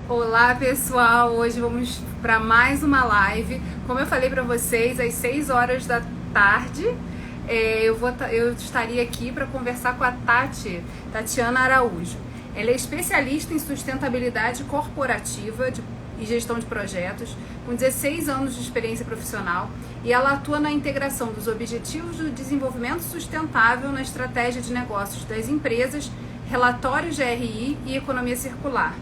Olá pessoal, hoje vamos para mais uma live. Como eu falei para vocês, às 6 horas da tarde eu estaria aqui para conversar com a Tatiana Araújo. Ela é especialista em sustentabilidade corporativa e gestão de projetos, com 16 anos de experiência profissional, e ela atua na integração dos objetivos do desenvolvimento sustentável na estratégia de negócios das empresas, relatórios de RI e economia circular.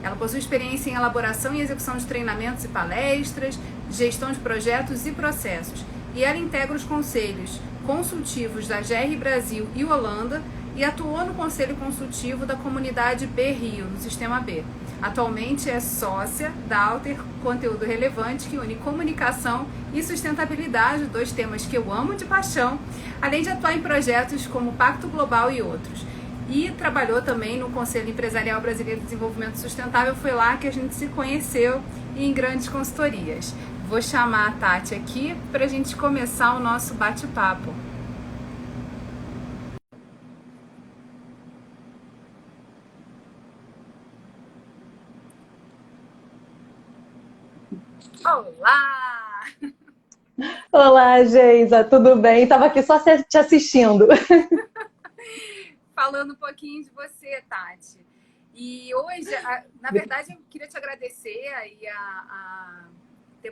Ela possui experiência em elaboração e execução de treinamentos e palestras, gestão de projetos e processos. E ela integra os conselhos consultivos da GR Brasil e Holanda e atuou no conselho consultivo da comunidade B Rio, no Sistema B. Atualmente é sócia da Alter Conteúdo Relevante, que une comunicação e sustentabilidade, dois temas que eu amo de paixão, além de atuar em projetos como Pacto Global e outros. E trabalhou também no Conselho Empresarial Brasileiro de Desenvolvimento Sustentável. Foi lá que a gente se conheceu em grandes consultorias. Vou chamar a Tati aqui para a gente começar o nosso bate-papo. Olá! Olá, Geisa, tudo bem? Estava aqui só te assistindo. Falando um pouquinho de você, Tati. E hoje, na verdade, eu queria te agradecer aí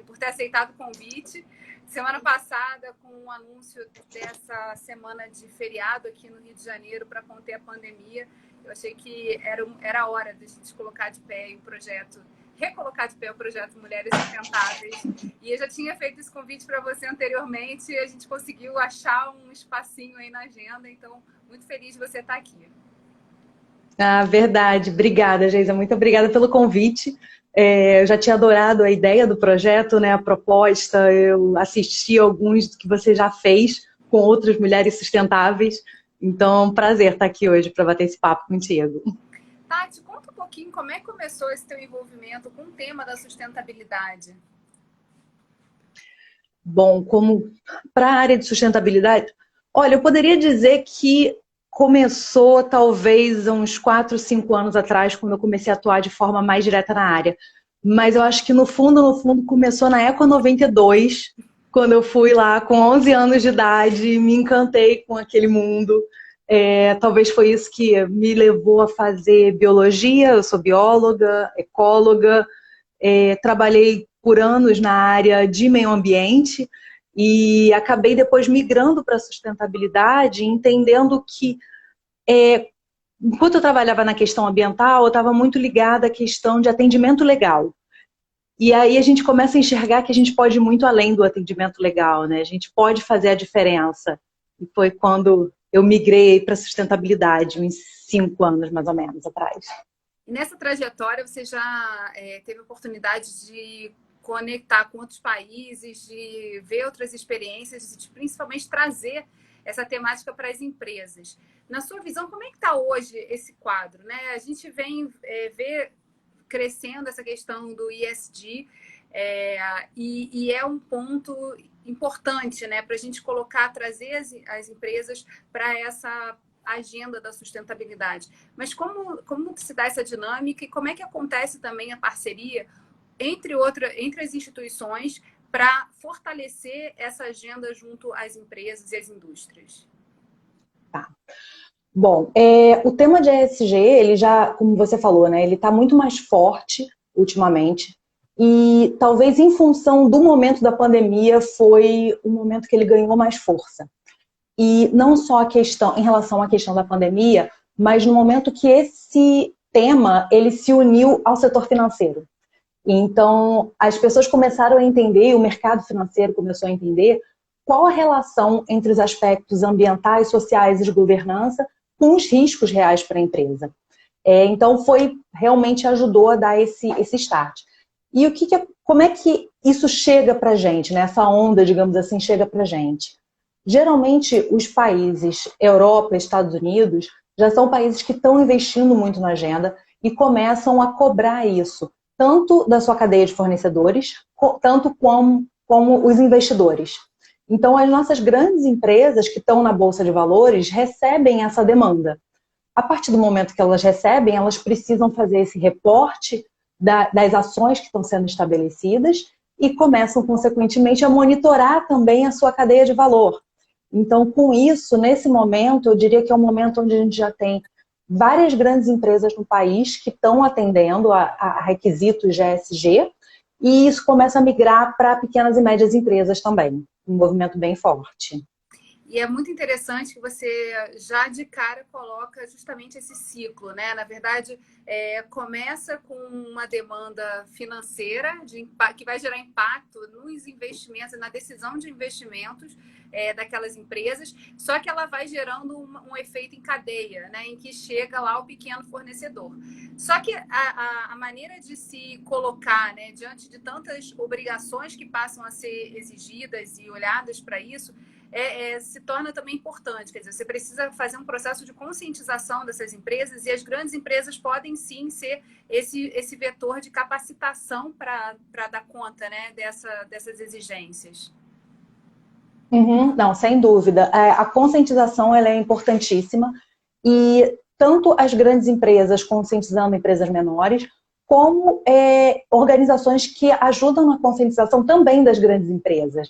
por ter aceitado o convite. Semana passada, com o anúncio dessa semana de feriado aqui no Rio de Janeiro para conter a pandemia, eu achei que era a hora de a gente colocar de pé o projeto, recolocar de pé o projeto Mulheres Sustentáveis. E eu já tinha feito esse convite para você anteriormente e a gente conseguiu achar um espacinho aí na agenda, então muito feliz de você estar aqui. Ah, verdade. Obrigada, Geisa. Muito obrigada pelo convite. Eu já tinha adorado a ideia do projeto, né, a proposta. Eu assisti alguns que você já fez com outras mulheres sustentáveis. Então, prazer estar aqui hoje para bater esse papo contigo. Tati, conta um pouquinho como é que começou esse teu envolvimento com o tema da sustentabilidade. Bom, como para a área de sustentabilidade, olha, eu poderia dizer que começou talvez uns 4, 5 anos atrás, quando eu comecei a atuar de forma mais direta na área. Mas eu acho que no fundo, começou na Eco 92, quando eu fui lá com 11 anos de idade, me encantei com aquele mundo. Talvez foi isso que me levou a fazer biologia. Eu sou bióloga, ecóloga, trabalhei por anos na área de meio ambiente e acabei depois migrando para a sustentabilidade, entendendo que enquanto eu trabalhava na questão ambiental, eu estava muito ligada à questão de atendimento legal. E aí a gente começa a enxergar que a gente pode ir muito além do atendimento legal, né? A gente pode fazer a diferença. E foi quando eu migrei para a sustentabilidade, uns 5 anos mais ou menos atrás. E nessa trajetória você já teve oportunidade de conectar com outros países, de ver outras experiências, de principalmente trazer essa temática para as empresas. Na sua visão, como é que está hoje esse quadro, né? A gente vem ver crescendo essa questão do ESG e é um ponto importante, né, para a gente trazer as empresas para essa agenda da sustentabilidade. Mas como se dá essa dinâmica e como é que acontece também a parceria entre as instituições para fortalecer essa agenda junto às empresas e às indústrias? Tá. Bom, o tema de ESG, ele já, como você falou, né, ele está muito mais forte ultimamente e talvez em função do momento da pandemia foi o momento que ele ganhou mais força. E não só em relação à questão da pandemia, mas no momento que esse tema ele se uniu ao setor financeiro. Então, as pessoas começaram a entender, o mercado financeiro começou a entender qual a relação entre os aspectos ambientais, sociais e de governança com os riscos reais para a empresa. Então, realmente ajudou a dar esse start. E como é que isso chega para a gente, né? Essa onda, digamos assim, chega para a gente? Geralmente, os países, Europa, Estados Unidos, já são países que estão investindo muito na agenda e começam a cobrar isso, tanto da sua cadeia de fornecedores, tanto como os investidores. Então, as nossas grandes empresas que estão na Bolsa de Valores recebem essa demanda. A partir do momento que elas recebem, elas precisam fazer esse reporte das ações que estão sendo estabelecidas e começam, consequentemente, a monitorar também a sua cadeia de valor. Então, com isso, nesse momento, eu diria que é um momento onde a gente já tem várias grandes empresas no país que estão atendendo a requisitos de ESG, e isso começa a migrar para pequenas e médias empresas também, um movimento bem forte. E é muito interessante que você já de cara coloca justamente esse ciclo, né? Na verdade, começa com uma demanda financeira que vai gerar impacto nos investimentos, na decisão de investimentos daquelas empresas, só que ela vai gerando um efeito em cadeia, né? Em que chega lá o pequeno fornecedor. Só que a maneira de se colocar, né, diante de tantas obrigações que passam a ser exigidas e olhadas para isso, se torna também importante. Quer dizer, você precisa fazer um processo de conscientização dessas empresas, e as grandes empresas podem sim ser esse vetor de capacitação para dar conta, né, dessas exigências. Uhum, não, sem dúvida. A conscientização ela é importantíssima, e tanto as grandes empresas conscientizando empresas menores, como organizações que ajudam na conscientização também das grandes empresas.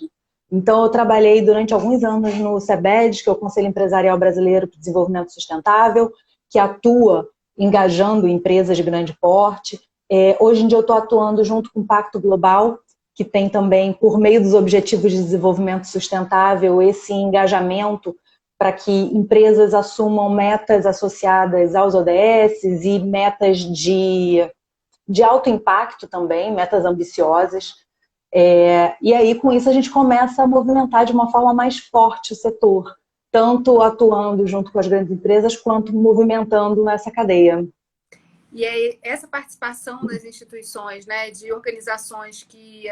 Então, eu trabalhei durante alguns anos no CEBED, que é o Conselho Empresarial Brasileiro para o Desenvolvimento Sustentável, que atua engajando empresas de grande porte. Hoje em dia eu estou atuando junto com o Pacto Global, que tem também, por meio dos Objetivos de Desenvolvimento Sustentável, esse engajamento para que empresas assumam metas associadas aos ODS e metas de alto impacto também, metas ambiciosas. E aí, com isso, a gente começa a movimentar de uma forma mais forte o setor, tanto atuando junto com as grandes empresas, quanto movimentando essa cadeia. E aí, essa participação das instituições, né, de organizações que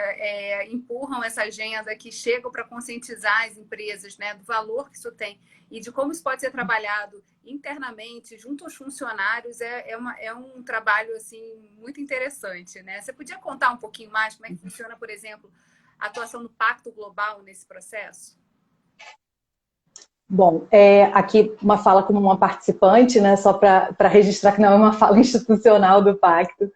empurram essa agenda, que chegam para conscientizar as empresas, né, do valor que isso tem e de como isso pode ser trabalhado internamente, junto aos funcionários, é um trabalho assim, muito interessante, né? Você podia contar um pouquinho mais como é que funciona, por exemplo, a atuação do Pacto Global nesse processo? Bom, aqui uma fala como uma participante, né, só para registrar que não é uma fala institucional do Pacto,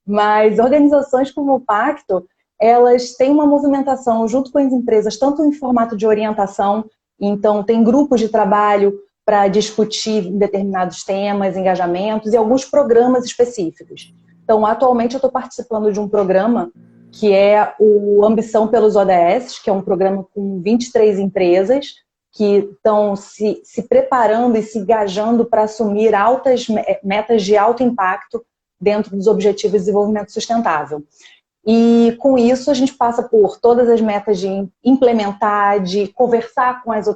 mas organizações como o Pacto, elas têm uma movimentação junto com as empresas, tanto em formato de orientação, então tem grupos de trabalho para discutir determinados temas, engajamentos e alguns programas específicos. Então, atualmente eu estou participando de um programa que é o Ambição pelos ODS, que é um programa com 23 empresas, que estão se preparando e se engajando para assumir altas metas de alto impacto dentro dos Objetivos de Desenvolvimento Sustentável. E com isso a gente passa por todas as metas de implementar, de conversar com os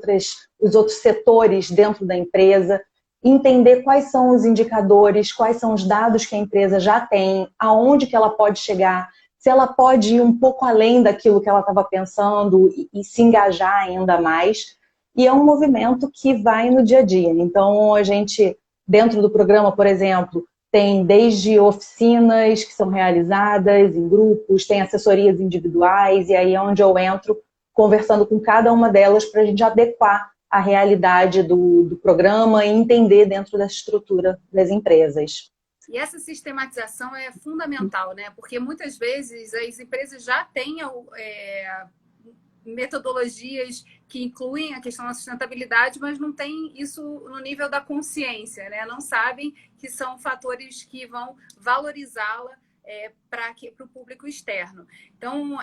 outros setores dentro da empresa, entender quais são os indicadores, quais são os dados que a empresa já tem, aonde que ela pode chegar, se ela pode ir um pouco além daquilo que ela estava pensando e se engajar ainda mais. E é um movimento que vai no dia a dia. Então, a gente, dentro do programa, por exemplo, tem desde oficinas que são realizadas em grupos, tem assessorias individuais, e aí é onde eu entro conversando com cada uma delas para a gente adequar a realidade do programa e entender dentro da estrutura das empresas. E essa sistematização é fundamental, né? Porque muitas vezes as empresas já têm metodologias que incluem a questão da sustentabilidade, mas não tem isso no nível da consciência, né? Não sabem que são fatores que vão valorizá-la para o público externo. Então,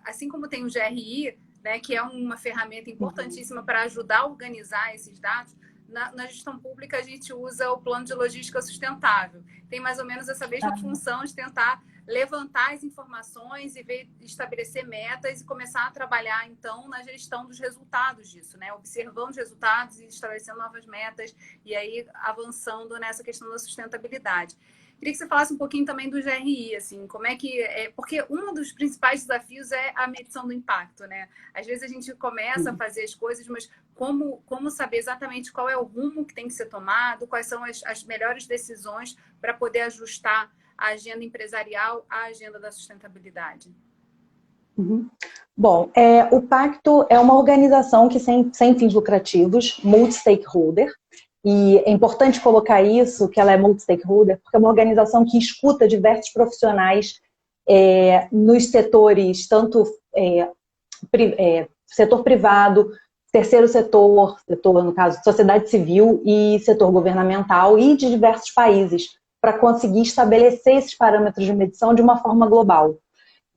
assim como tem o GRI, né, que é uma ferramenta importantíssima para ajudar a organizar esses dados, na gestão pública a gente usa o plano de logística sustentável. Tem mais ou menos essa mesma função de tentar levantar as informações e estabelecer metas e começar a trabalhar, então, na gestão dos resultados disso, né? Observando os resultados e estabelecendo novas metas e aí avançando nessa questão da sustentabilidade. Queria que você falasse um pouquinho também do GRI, assim, como é que... porque um dos principais desafios é a medição do impacto, né? Às vezes a gente começa a fazer as coisas, mas como saber exatamente qual é o rumo que tem que ser tomado, quais são as melhores decisões para poder ajustar a agenda empresarial à agenda da sustentabilidade? Uhum. Bom, o Pacto é uma organização que sem fins lucrativos, multi-stakeholder, e é importante colocar isso, que ela é multi-stakeholder, porque é uma organização que escuta diversos profissionais nos setores, tanto setor privado, terceiro setor, no caso, sociedade civil e setor governamental e de diversos países, para conseguir estabelecer esses parâmetros de medição de uma forma global.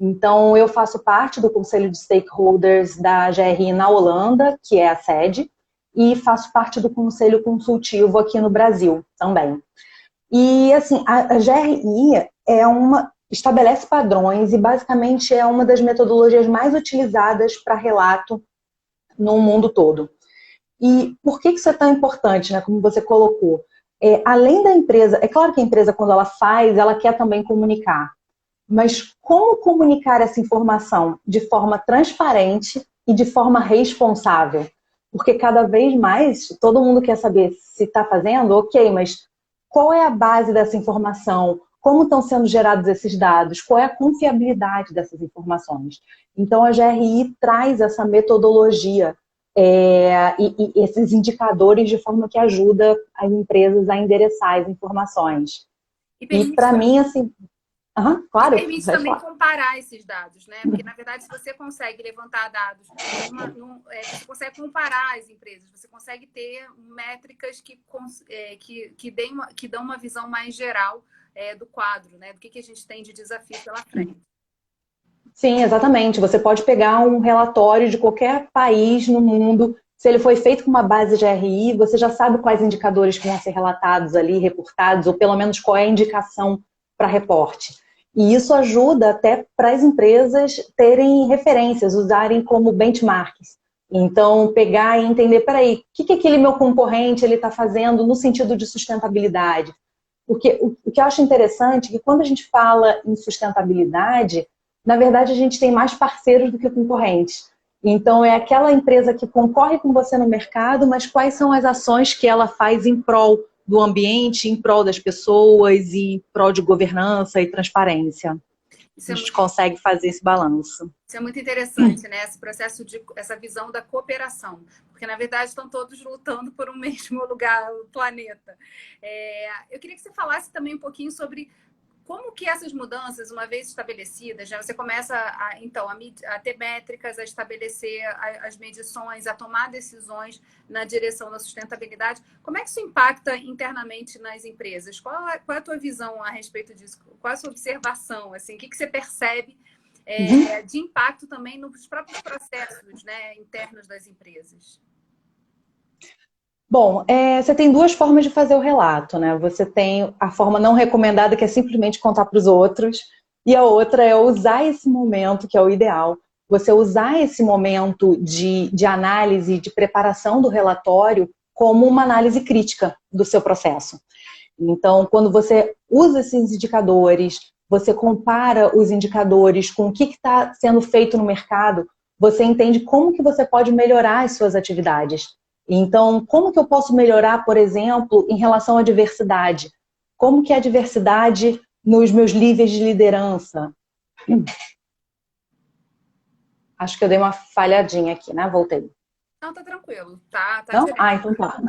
Então, eu faço parte do Conselho de Stakeholders da GRI na Holanda, que é a sede, e faço parte do Conselho Consultivo aqui no Brasil também. E, assim, a GRI estabelece padrões e, basicamente, é uma das metodologias mais utilizadas para relato no mundo todo. E por que isso é tão importante, né, como você colocou? Além da empresa, é claro que a empresa, quando ela faz, ela quer também comunicar. Mas como comunicar essa informação de forma transparente e de forma responsável? Porque cada vez mais, todo mundo quer saber se está fazendo, ok, mas qual é a base dessa informação? Como estão sendo gerados esses dados? Qual é a confiabilidade dessas informações? Então, a GRI traz essa metodologia e esses indicadores de forma que ajuda as empresas a endereçar as informações. E para mim, assim... claro, permite também comparar esses dados, né? Porque, na verdade, se você consegue levantar dados, você consegue comparar as empresas, você consegue ter métricas que dão uma visão mais geral do quadro, né? Do que a gente tem de desafio pela frente. Sim, exatamente. Você pode pegar um relatório de qualquer país no mundo, se ele foi feito com uma base de RI, você já sabe quais indicadores que vão ser relatados ali, reportados, ou pelo menos qual é a indicação para reporte. E isso ajuda até para as empresas terem referências, usarem como benchmarks. Então, pegar e entender, peraí, o que aquele meu concorrente está fazendo no sentido de sustentabilidade? Porque o que eu acho interessante é que quando a gente fala em sustentabilidade, na verdade a gente tem mais parceiros do que concorrentes. Então, é aquela empresa que concorre com você no mercado, mas quais são as ações que ela faz em prol do ambiente, em prol das pessoas, e em prol de governança e transparência. A gente consegue fazer esse balanço. Isso é muito interessante, né? Esse processo essa visão da cooperação. Porque, na verdade, estão todos lutando por um mesmo lugar, o planeta. Eu queria que você falasse também um pouquinho sobre como que essas mudanças, uma vez estabelecidas, já você começa a ter métricas, a estabelecer as medições, a tomar decisões na direção da sustentabilidade. Como é que isso impacta internamente nas empresas? Qual é a tua visão a respeito disso? Qual é a sua observação? Assim, o que você percebe de impacto também nos próprios processos, né, internos das empresas? Bom, você tem duas formas de fazer o relato, né? Você tem a forma não recomendada, que é simplesmente contar para os outros, e a outra é usar esse momento, que é o ideal, você usar esse momento de análise, de preparação do relatório, como uma análise crítica do seu processo. Então, quando você usa esses indicadores, você compara os indicadores com o que está sendo feito no mercado, você entende como que você pode melhorar as suas atividades. Então, como que eu posso melhorar, por exemplo, em relação à diversidade? Como que é a diversidade nos meus níveis de liderança? Acho que eu dei uma falhadinha aqui, né? Voltei. Não, tá tranquilo. Tá não? Então tá.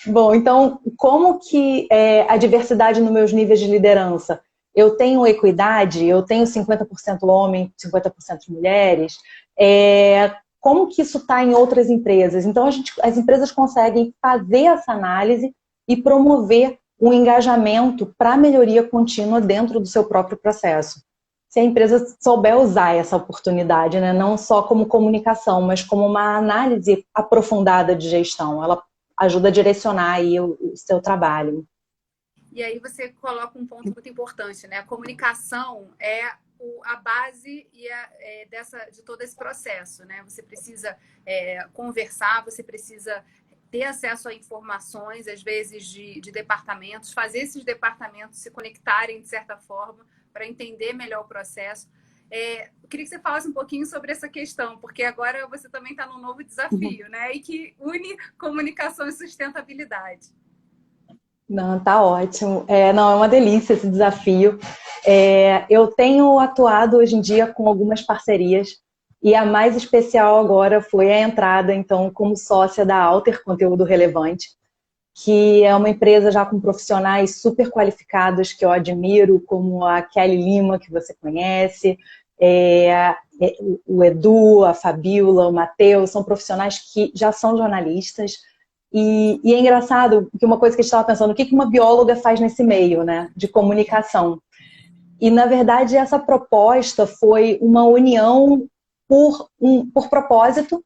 Bom, então, como que a diversidade nos meus níveis de liderança? Eu tenho equidade? Eu tenho 50% homem, 50% mulheres? Como que isso está em outras empresas? Então, as empresas conseguem fazer essa análise e promover um engajamento para a melhoria contínua dentro do seu próprio processo. Se a empresa souber usar essa oportunidade, né? Não só como comunicação, mas como uma análise aprofundada de gestão. Ela ajuda a direcionar aí o seu trabalho. E aí você coloca um ponto muito importante, né? A comunicação é a base de todo esse processo, né? Você precisa conversar, você precisa ter acesso a informações, às vezes de departamentos, fazer esses departamentos se conectarem de certa forma para entender melhor o processo. Eu queria que você falasse um pouquinho sobre essa questão, porque agora você também está num novo desafio, né? E que une comunicação e sustentabilidade. Não, tá ótimo. Não, é uma delícia esse desafio. Eu tenho atuado hoje em dia com algumas parcerias e a mais especial agora foi a entrada, então, como sócia da Alter Conteúdo Relevante, que é uma empresa já com profissionais super qualificados que eu admiro, como a Kelly Lima, que você conhece, o Edu, a Fabiola, o Matheus, são profissionais que já são jornalistas. E é engraçado que uma coisa que a gente estava pensando, o que uma bióloga faz nesse meio, né, de comunicação? E, na verdade, essa proposta foi uma união por propósito.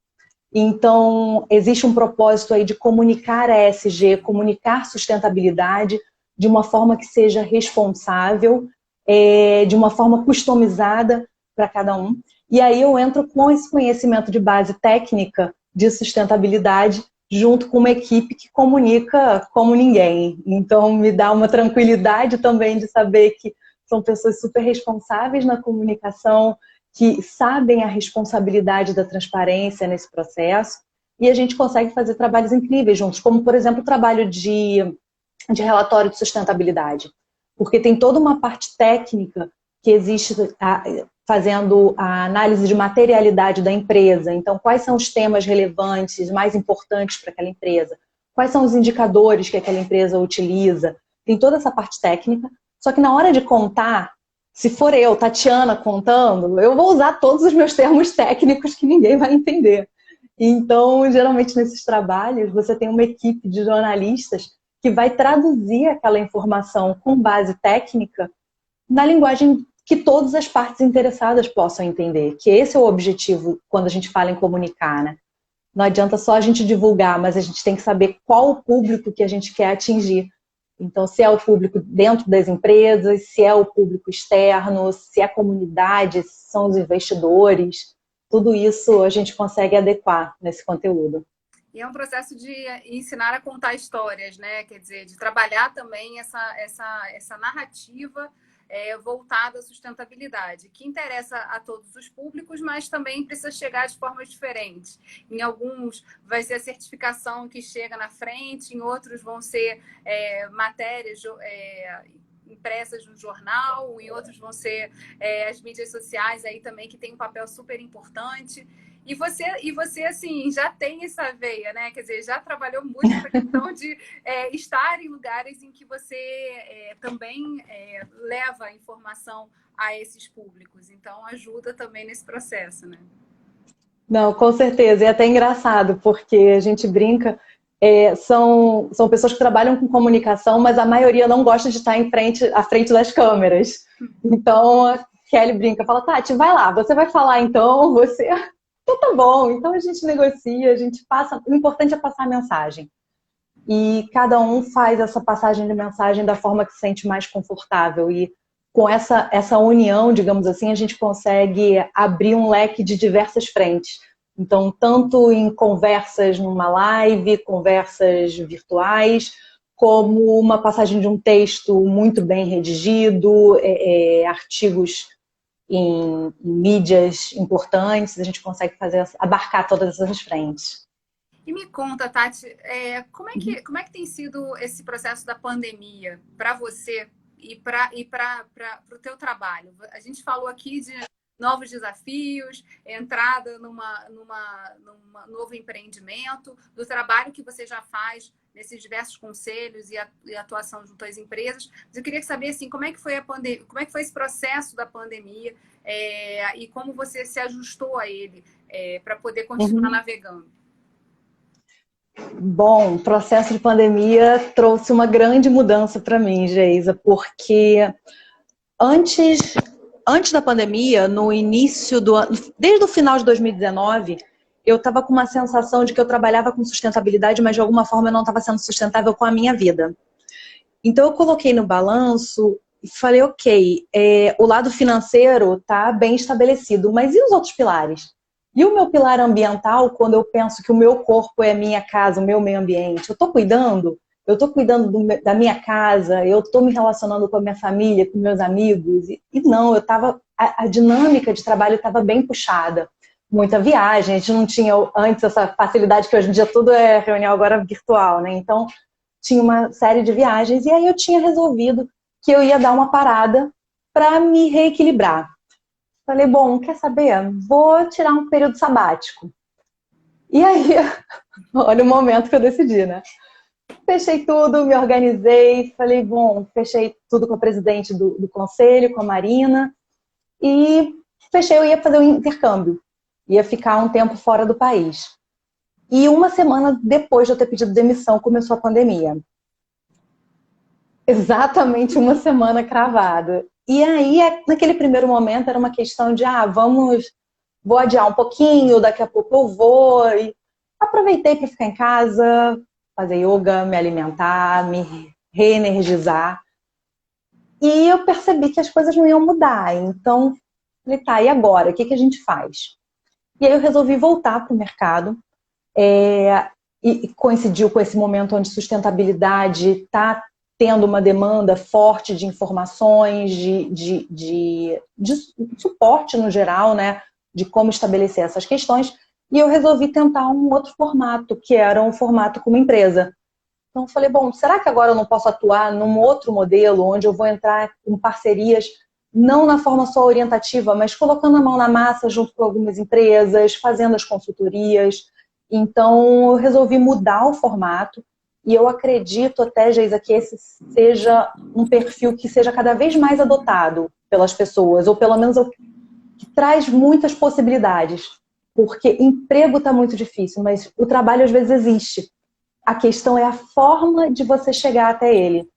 Então, existe um propósito aí de comunicar a ESG, comunicar sustentabilidade de uma forma que seja responsável, de uma forma customizada para cada um. E aí eu entro com esse conhecimento de base técnica de sustentabilidade junto com uma equipe que comunica como ninguém. Então, me dá uma tranquilidade também de saber que são pessoas super responsáveis na comunicação, que sabem a responsabilidade da transparência nesse processo, e a gente consegue fazer trabalhos incríveis juntos, como, por exemplo, o trabalho de relatório de sustentabilidade, porque tem toda uma parte técnica que existe fazendo a análise de materialidade da empresa. Então, quais são os temas relevantes, mais importantes para aquela empresa? Quais são os indicadores que aquela empresa utiliza? Tem toda essa parte técnica, só que na hora de contar, se for eu, Tatiana, contando, eu vou usar todos os meus termos técnicos que ninguém vai entender. Então, geralmente nesses trabalhos, você tem uma equipe de jornalistas que vai traduzir aquela informação com base técnica na linguagem que todas as partes interessadas possam entender, que esse é o objetivo quando a gente fala em comunicar, né? Não adianta só a gente divulgar, mas a gente tem que saber qual o público que a gente quer atingir. Então, se é o público dentro das empresas, se é o público externo, se é a comunidade, se são os investidores, tudo isso a gente consegue adequar nesse conteúdo. E é um processo de ensinar a contar histórias, né? Quer dizer, de trabalhar também essa narrativa voltada à sustentabilidade, que interessa a todos os públicos, mas também precisa chegar de formas diferentes. Em alguns vai ser a certificação que chega na frente, em outros vão ser matérias impressas no jornal, em outros vão ser as mídias sociais aí também, que tem um papel super importante. E você, assim, já tem essa veia, né? Quer dizer, já trabalhou muito com a questão de estar em lugares em que você também leva informação a esses públicos. Então, ajuda também nesse processo, né? Não, com certeza. E é até engraçado, porque a gente brinca, são pessoas que trabalham com comunicação, mas a maioria não gosta de estar à frente das câmeras. Então, a Kelly brinca, fala, Tati, vai lá, você vai falar então, você... Então tá bom, então a gente negocia, a gente passa, o importante é passar a mensagem. E cada um faz essa passagem de mensagem da forma que se sente mais confortável. E com essa união, digamos assim, a gente consegue abrir um leque de diversas frentes. Então, tanto em conversas numa live, conversas virtuais, como uma passagem de um texto muito bem redigido, artigos em mídias importantes, a gente consegue abarcar todas essas frentes. E me conta, Tati, como é que tem sido esse processo da pandemia para você e para o teu trabalho? A gente falou aqui de novos desafios, entrada num novo empreendimento, do trabalho que você já faz nesses diversos conselhos e atuação junto às empresas. Mas eu queria saber assim, como é que foi a pandemia, como é que foi esse processo da pandemia e como você se ajustou a ele para poder continuar navegando. Bom, o processo de pandemia trouxe uma grande mudança para mim, Geisa, porque antes da pandemia, no início do ano, desde o final de 2019, eu estava com uma sensação de que eu trabalhava com sustentabilidade, mas de alguma forma eu não estava sendo sustentável com a minha vida. Então eu coloquei no balanço e falei, ok, o lado financeiro está bem estabelecido, mas e os outros pilares? E o meu pilar ambiental, quando eu penso que o meu corpo é a minha casa, o meu meio ambiente, eu estou cuidando? Eu estou cuidando da minha casa, eu estou me relacionando com a minha família, com meus amigos? E não, a dinâmica de trabalho estava bem puxada. Muita viagem, a gente não tinha antes essa facilidade que hoje em dia tudo é reunião agora virtual, né? Então, tinha uma série de viagens e aí eu tinha resolvido que eu ia dar uma parada para me reequilibrar. Falei, bom, quer saber? Vou tirar um período sabático. E aí, olha o momento que eu decidi, né? Fechei tudo, me organizei, falei, bom, fechei tudo com a presidente do conselho, com a Marina, e fechei, eu ia fazer um intercâmbio, ia ficar um tempo fora do país. E uma semana depois de eu ter pedido demissão, começou a pandemia. Exatamente uma semana cravada. E aí, naquele primeiro momento, era uma questão de, vou adiar um pouquinho, daqui a pouco eu vou. E aproveitei para ficar em casa, fazer yoga, me alimentar, me reenergizar. E eu percebi que as coisas não iam mudar. Então, falei, tá, e agora? O que a gente faz? E aí eu resolvi voltar para o mercado. E coincidiu com esse momento onde sustentabilidade está tendo uma demanda forte de informações, de suporte no geral, né? De como estabelecer essas questões. E eu resolvi tentar um outro formato, que era um formato como empresa. Então eu falei, bom, será que agora eu não posso atuar num outro modelo, onde eu vou entrar em parcerias, não na forma só orientativa, mas colocando a mão na massa junto com algumas empresas, fazendo as consultorias. Então eu resolvi mudar o formato e eu acredito até, Geisa, que esse seja um perfil que seja cada vez mais adotado pelas pessoas, ou pelo menos que traz muitas possibilidades. Porque emprego está muito difícil, mas o trabalho às vezes existe. A questão é a forma de você chegar até ele.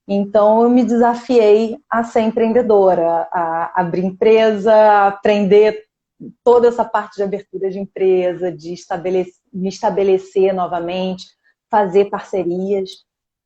Então, eu me desafiei a ser empreendedora, a abrir empresa, a aprender toda essa parte de abertura de empresa, de me estabelecer novamente, fazer parcerias.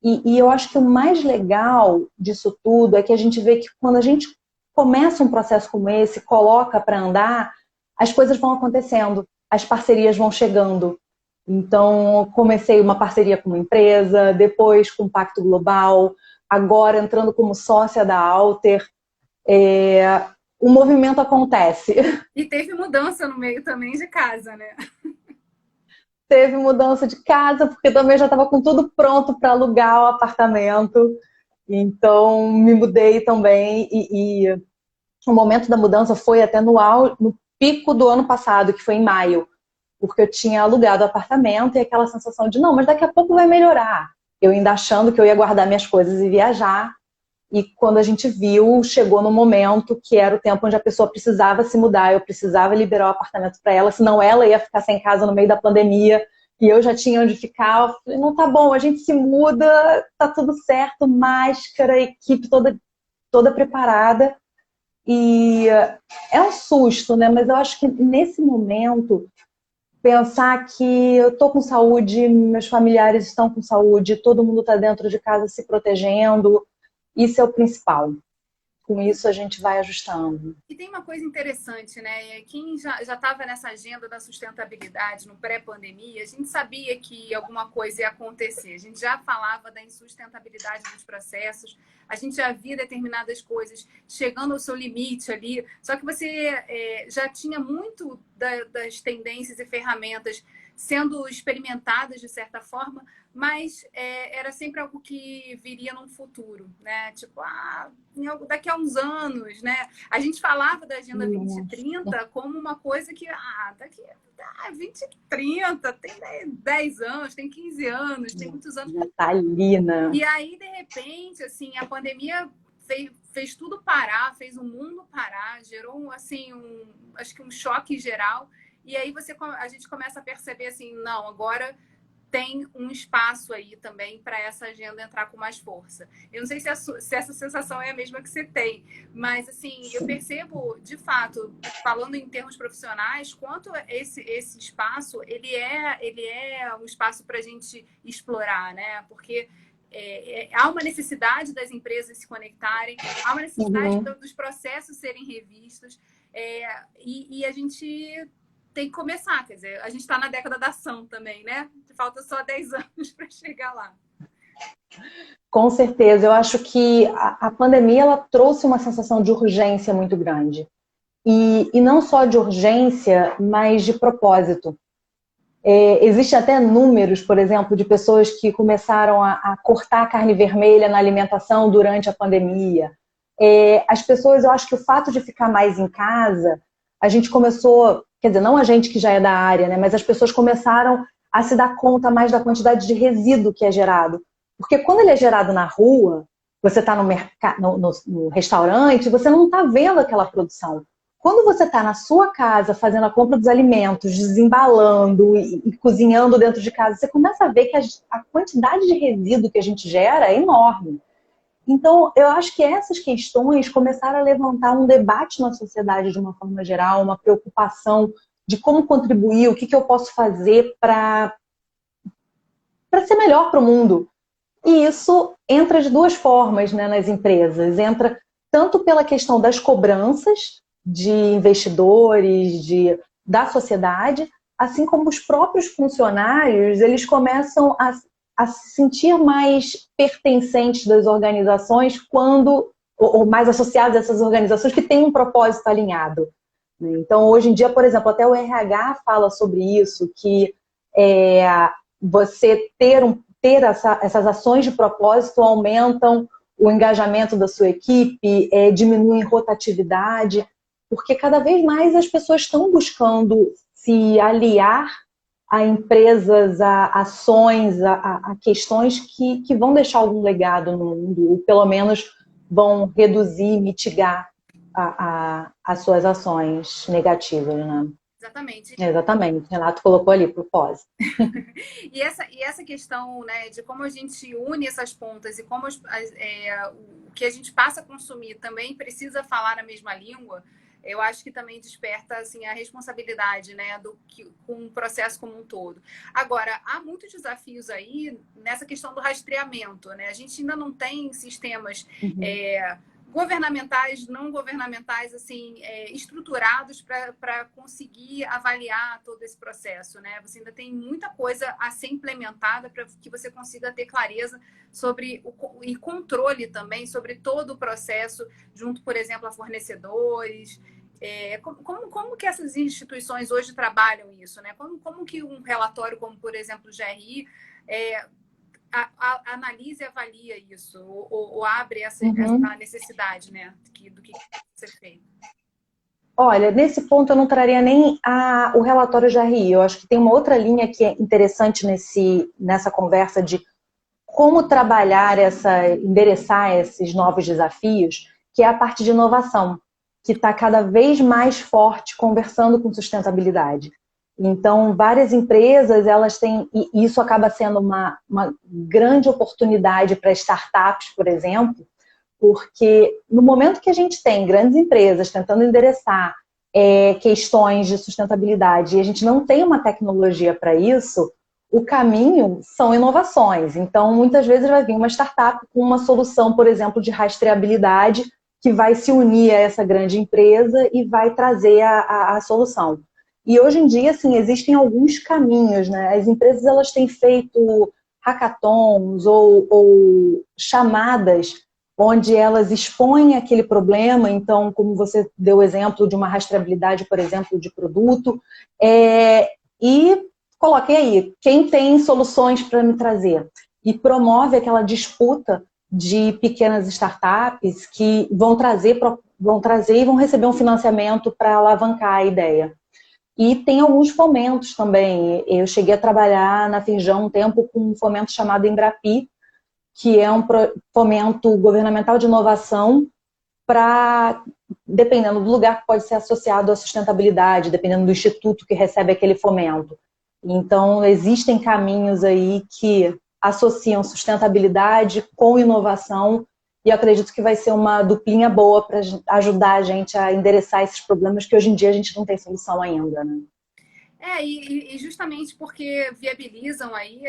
E eu acho que o mais legal disso tudo é que a gente vê que quando a gente começa um processo como esse, coloca para andar, as coisas vão acontecendo, as parcerias vão chegando. Então, comecei uma parceria com uma empresa, depois com o Pacto Global, agora entrando como sócia da Alter. O movimento acontece. E teve mudança no meio também de casa, né? Teve mudança de casa, porque também já estava com tudo pronto para alugar o apartamento. Então, me mudei também. E o momento da mudança foi até no pico do ano passado, que foi em maio. Porque eu tinha alugado o apartamento e aquela sensação de, não, mas daqui a pouco vai melhorar. Eu ainda achando que eu ia guardar minhas coisas e viajar. E quando a gente viu, chegou no momento que era o tempo onde a pessoa precisava se mudar, eu precisava liberar o apartamento para ela, senão ela ia ficar sem casa no meio da pandemia e eu já tinha onde ficar. Eu falei, não, tá bom, a gente se muda, tá tudo certo, máscara, equipe toda preparada. E é um susto, né? Mas eu acho que nesse momento pensar que eu tô com saúde, meus familiares estão com saúde, todo mundo está dentro de casa se protegendo, isso é o principal. Com isso a gente vai ajustando. E tem uma coisa interessante, né? Quem já estava nessa agenda da sustentabilidade no pré-pandemia, a gente sabia que alguma coisa ia acontecer. A gente já falava da insustentabilidade dos processos, a gente já via determinadas coisas chegando ao seu limite ali. Só que você já tinha muito das tendências e ferramentas sendo experimentadas de certa forma, mas era sempre algo que viria num futuro, né? Tipo, daqui a uns anos, né? A gente falava da Agenda 2030 como uma coisa que, daqui a 2030, tem 10 anos, tem 15 anos, tem muitos anos. Já tá ali, né? E aí, de repente, assim, a pandemia fez tudo parar, fez o mundo parar, gerou, assim, acho que um choque geral. E aí a gente começa a perceber assim, não, agora tem um espaço aí também para essa agenda entrar com mais força. Eu não sei se essa sensação é a mesma que você tem, mas assim, eu percebo, de fato, falando em termos profissionais, quanto esse espaço, ele é um espaço para a gente explorar, né? Porque há uma necessidade das empresas se conectarem, há uma necessidade dos processos serem revistos, e a gente tem que começar, quer dizer, a gente está na década da ação também, né? Falta só 10 anos para chegar lá. Com certeza, eu acho que a pandemia ela trouxe uma sensação de urgência muito grande. E não só de urgência, mas de propósito. Existem até números, por exemplo, de pessoas que começaram a cortar a carne vermelha na alimentação durante a pandemia. As pessoas, eu acho que o fato de ficar mais em casa, a gente começou, quer dizer, não a gente que já é da área, né, mas as pessoas começaram a se dar conta mais da quantidade de resíduo que é gerado. Porque quando ele é gerado na rua, você está no restaurante, você não está vendo aquela produção. Quando você está na sua casa fazendo a compra dos alimentos, desembalando e cozinhando dentro de casa, você começa a ver que a quantidade de resíduo que a gente gera é enorme. Então, eu acho que essas questões começaram a levantar um debate na sociedade de uma forma geral, uma preocupação de como contribuir, o que eu posso fazer para ser melhor para o mundo. E isso entra de duas formas, né, nas empresas. Entra tanto pela questão das cobranças de investidores, da sociedade, assim como os próprios funcionários, eles começam a se sentir mais pertencentes das organizações ou mais associados a essas organizações que têm um propósito alinhado. Então, hoje em dia, por exemplo, até o RH fala sobre isso, que você ter essas ações de propósito aumentam o engajamento da sua equipe, diminuem rotatividade, porque cada vez mais as pessoas estão buscando se aliar a empresas, a ações, a questões que vão deixar algum legado no mundo, ou pelo menos vão reduzir, mitigar as suas ações negativas, né? Exatamente. Exatamente. Renato colocou ali, propósito. E essa questão, né, de como a gente une essas pontas e como o que a gente passa a consumir também precisa falar a mesma língua, eu acho que também desperta assim, a responsabilidade, né, com o processo como um todo. Agora, há muitos desafios aí nessa questão do rastreamento, né? A gente ainda não tem sistemas governamentais, não governamentais, assim, estruturados para conseguir avaliar todo esse processo, né? Você ainda tem muita coisa a ser implementada para que você consiga ter clareza sobre e controle também sobre todo o processo, junto, por exemplo, a fornecedores. Como que essas instituições hoje trabalham isso, né? Como que um relatório como, por exemplo, o GRI analisa e avalia isso, ou abre essa necessidade, né, do que ser feito? Olha, nesse ponto eu não traria nem o relatório GRI. Eu acho que tem uma outra linha que é interessante nessa conversa de como trabalhar endereçar esses novos desafios, que é a parte de inovação, que está cada vez mais forte conversando com sustentabilidade. Então, várias empresas, elas têm, e isso acaba sendo uma grande oportunidade para startups, por exemplo, porque no momento que a gente tem grandes empresas tentando endereçar questões de sustentabilidade e a gente não tem uma tecnologia para isso, o caminho são inovações. Então, muitas vezes vai vir uma startup com uma solução, por exemplo, de rastreabilidade, que vai se unir a essa grande empresa e vai trazer a solução. E hoje em dia, assim, existem alguns caminhos, né? As empresas, elas têm feito hackathons ou chamadas onde elas expõem aquele problema. Então, como você deu o exemplo de uma rastreabilidade, por exemplo, de produto, e coloquei aí, quem tem soluções para me trazer? E promove aquela disputa de pequenas startups que vão trazer e vão receber um financiamento para alavancar a ideia. E tem alguns fomentos também. Eu cheguei a trabalhar na Firjan um tempo com um fomento chamado Embrapi, que é um fomento governamental de inovação para, dependendo do lugar, pode ser associado à sustentabilidade, dependendo do instituto que recebe aquele fomento. Então, existem caminhos aí que associam sustentabilidade com inovação e eu acredito que vai ser uma duplinha boa para ajudar a gente a endereçar esses problemas que hoje em dia a gente não tem solução ainda, né? E justamente porque viabilizam aí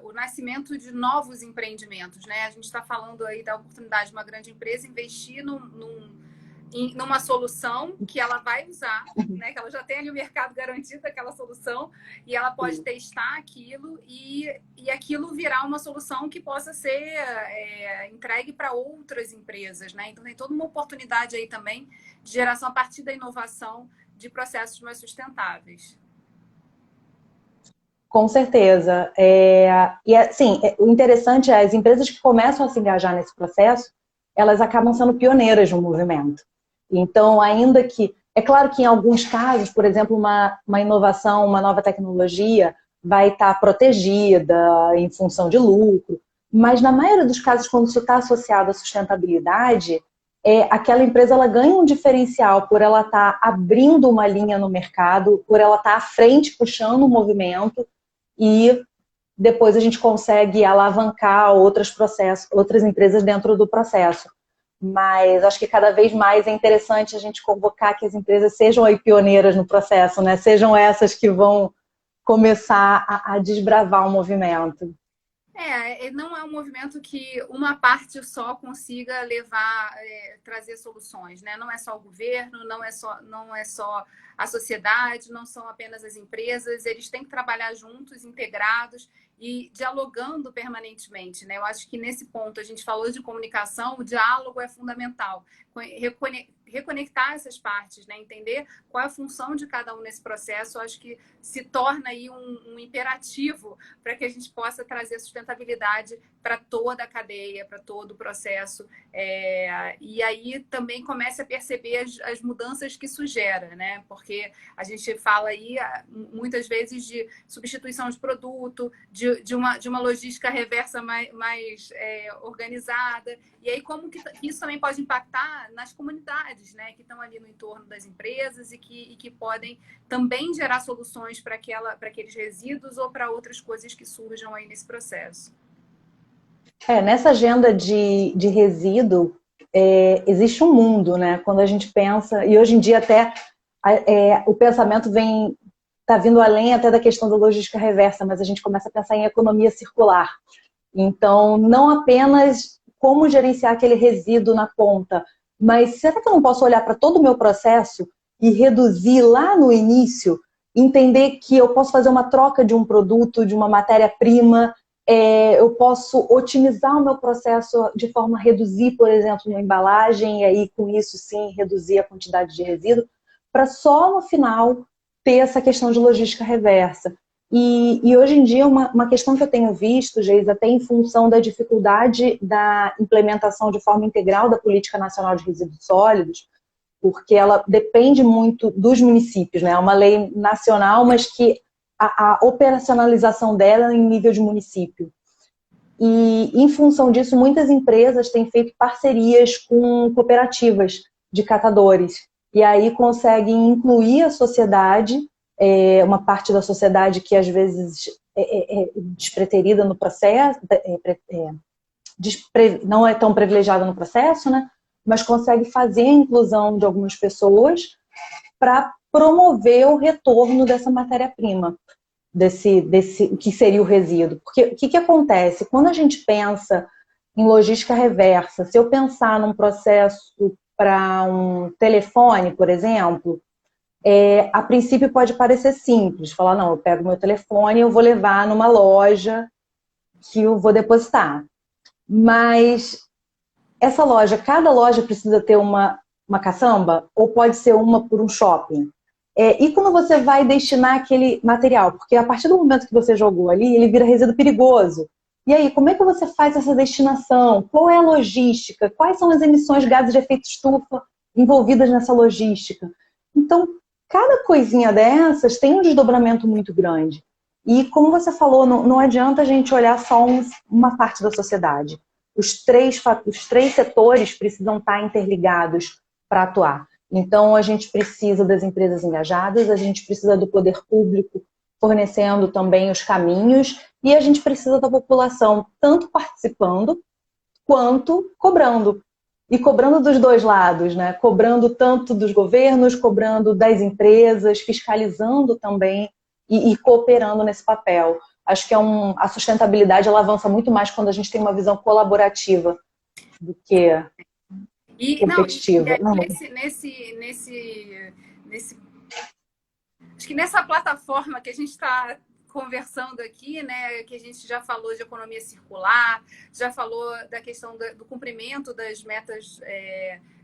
o nascimento de novos empreendimentos, né? A gente está falando aí da oportunidade de uma grande empresa investir numa solução que ela vai usar, né? Que ela já tem ali o mercado garantido aquela solução e ela pode testar aquilo e aquilo virar uma solução que possa ser entregue para outras empresas, né? Então tem toda uma oportunidade aí também de geração a partir da inovação de processos mais sustentáveis. Com certeza. E assim, o interessante é as empresas que começam a se engajar nesse processo, elas acabam sendo pioneiras no movimento. Então, ainda que... É claro que em alguns casos, por exemplo, uma inovação, uma nova tecnologia vai estar protegida em função de lucro, mas na maioria dos casos, quando isso está associado à sustentabilidade, aquela empresa ela ganha um diferencial por ela estar abrindo uma linha no mercado, por ela estar à frente, puxando o movimento, e depois a gente consegue alavancar outras empresas dentro do processo. Mas acho que cada vez mais é interessante a gente convocar que as empresas sejam aí pioneiras no processo, né? Sejam essas que vão começar a desbravar o movimento. Não é um movimento que uma parte só consiga levar, trazer soluções, né? Não é só o governo, não é só a sociedade, não são apenas as empresas, eles têm que trabalhar juntos, integrados e dialogando permanentemente, né? Eu acho que nesse ponto a gente falou de comunicação, o diálogo é fundamental. Reconectar essas partes, né? Entender qual é a função de cada um nesse processo, eu acho que se torna aí um imperativo para que a gente possa trazer sustentabilidade para toda a cadeia, para todo o processo. E aí também comece a perceber as mudanças que isso gera, né? Porque a gente fala aí muitas vezes de substituição de produto, de uma logística reversa mais organizada. E aí como que isso também pode impactar nas comunidades, né? Que estão ali no entorno das empresas e que podem também gerar soluções para aqueles resíduos ou para outras coisas que surjam aí nesse processo. Nessa agenda de resíduo, existe um mundo, né? Quando a gente pensa, e hoje em dia até o pensamento está vindo além até da questão da logística reversa, mas a gente começa a pensar em economia circular. Então, não apenas como gerenciar aquele resíduo na ponta, mas será que eu não posso olhar para todo o meu processo e reduzir lá no início, entender que eu posso fazer uma troca de um produto, de uma matéria-prima, eu posso otimizar o meu processo de forma a reduzir, por exemplo, uma embalagem, e aí com isso sim reduzir a quantidade de resíduo, para só no final ter essa questão de logística reversa. E hoje em dia uma questão que eu tenho visto, Geisa, até em função da dificuldade da implementação de forma integral da Política Nacional de Resíduos Sólidos, porque ela depende muito dos municípios, né? É uma lei nacional, mas que a operacionalização dela é em nível de município. E, em função disso, muitas empresas têm feito parcerias com cooperativas de catadores. E aí conseguem incluir a sociedade, uma parte da sociedade que às vezes é despreterida no processo, não é tão privilegiada no processo, né? Mas consegue fazer a inclusão de algumas pessoas para promover o retorno dessa matéria-prima, desse que seria o resíduo. Porque o que acontece? Quando a gente pensa em logística reversa, se eu pensar num processo para um telefone, por exemplo, a princípio pode parecer simples, falar, não, eu pego meu telefone e eu vou levar numa loja que eu vou depositar. Mas cada loja precisa ter uma caçamba? Ou pode ser uma por um shopping? E quando você vai destinar aquele material? Porque a partir do momento que você jogou ali, ele vira resíduo perigoso. E aí, como é que você faz essa destinação? Qual é a logística? Quais são as emissões de gases de efeito estufa envolvidas nessa logística? Então, cada coisinha dessas tem um desdobramento muito grande. E como você falou, não adianta a gente olhar só uma parte da sociedade. Os três setores precisam estar interligados para atuar. Então, a gente precisa das empresas engajadas, a gente precisa do poder público fornecendo também os caminhos e a gente precisa da população tanto participando quanto cobrando. E cobrando dos dois lados, né? Cobrando tanto dos governos, cobrando das empresas, fiscalizando também e cooperando nesse papel. Acho que a sustentabilidade ela avança muito mais quando a gente tem uma visão colaborativa do que competitiva. Acho que nessa plataforma que a gente está conversando aqui, né, que a gente já falou de economia circular, já falou da questão do cumprimento das metas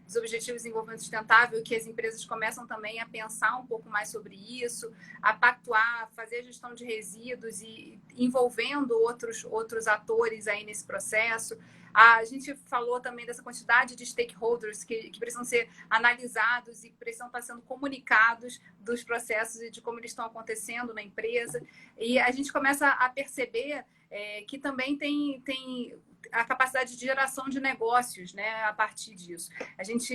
dos Objetivos de Desenvolvimento Sustentável, que as empresas começam também a pensar um pouco mais sobre isso, a pactuar, fazer a gestão de resíduos e envolvendo outros atores aí nesse processo. A gente falou também dessa quantidade de stakeholders que precisam ser analisados e precisam estar sendo comunicados dos processos e de como eles estão acontecendo na empresa. E a gente começa a perceber que também tem a capacidade de geração de negócios, né, a partir disso. A gente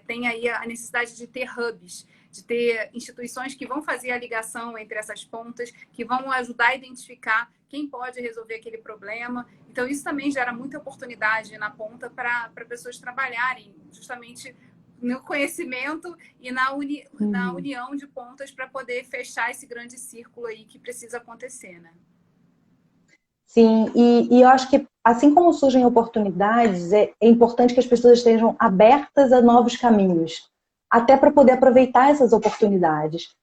tem aí a necessidade de ter hubs, de ter instituições que vão fazer a ligação entre essas pontas, que vão ajudar a identificar quem pode resolver aquele problema. Então, isso também gera muita oportunidade na ponta para pessoas trabalharem justamente no conhecimento e na união de pontas para poder fechar esse grande círculo aí que precisa acontecer, né? Sim, e eu acho que assim como surgem oportunidades, é importante que as pessoas estejam abertas a novos caminhos, até para poder aproveitar essas oportunidades.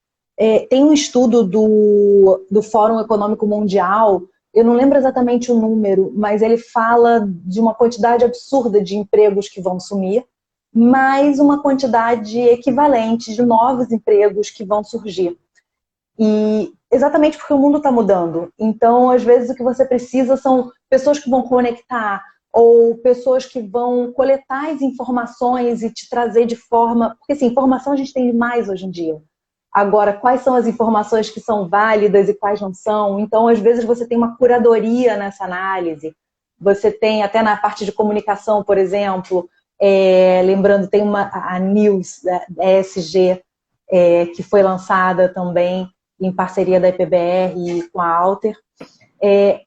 Tem um estudo do Fórum Econômico Mundial, eu não lembro exatamente o número, mas ele fala de uma quantidade absurda de empregos que vão sumir, mais uma quantidade equivalente de novos empregos que vão surgir. E exatamente porque o mundo está mudando. Então, às vezes, o que você precisa são pessoas que vão conectar ou pessoas que vão coletar as informações e te trazer de forma... Porque, assim, informação a gente tem demais hoje em dia. Agora, quais são as informações que são válidas e quais não são? Então, às vezes, você tem uma curadoria nessa análise. Você tem, até na parte de comunicação, por exemplo, lembrando, tem a News, da ESG, que foi lançada também em parceria da EPBR com a Alter,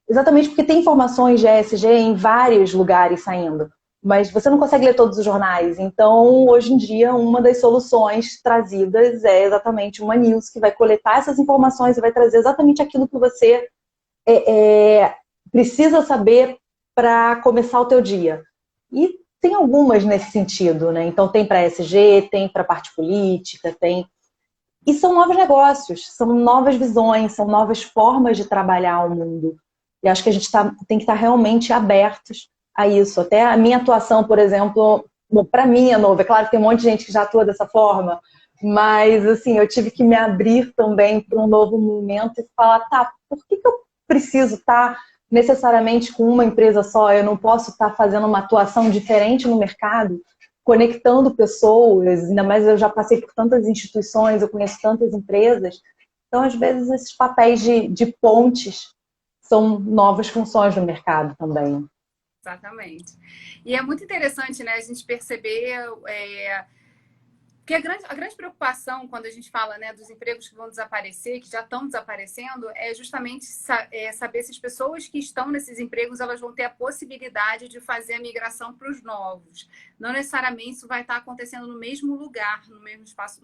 exatamente porque tem informações de ESG em vários lugares saindo, mas você não consegue ler todos os jornais. Então, hoje em dia, uma das soluções trazidas é exatamente uma news que vai coletar essas informações e vai trazer exatamente aquilo que você precisa saber para começar o teu dia. E tem algumas nesse sentido, né? Então, tem para ESG, tem para parte política, tem... E são novos negócios, são novas visões, são novas formas de trabalhar o mundo. E acho que a gente tem que estar realmente abertos a isso. Até a minha atuação, por exemplo, para mim é novo. É claro que tem um monte de gente que já atua dessa forma, mas assim, eu tive que me abrir também para um novo momento e falar, tá, por que eu preciso estar necessariamente com uma empresa só? Eu não posso estar fazendo uma atuação diferente no mercado? Conectando pessoas, ainda mais eu já passei por tantas instituições, eu conheço tantas empresas. Então, às vezes, esses papéis de pontes são novas funções no mercado também. Exatamente. E é muito interessante, né, a gente perceber que a grande preocupação quando a gente fala, né, dos empregos que vão desaparecer, que já estão desaparecendo, é justamente saber se as pessoas que estão nesses empregos elas vão ter a possibilidade de fazer a migração para os novos. Não necessariamente isso vai estar acontecendo no mesmo lugar, no mesmo espaço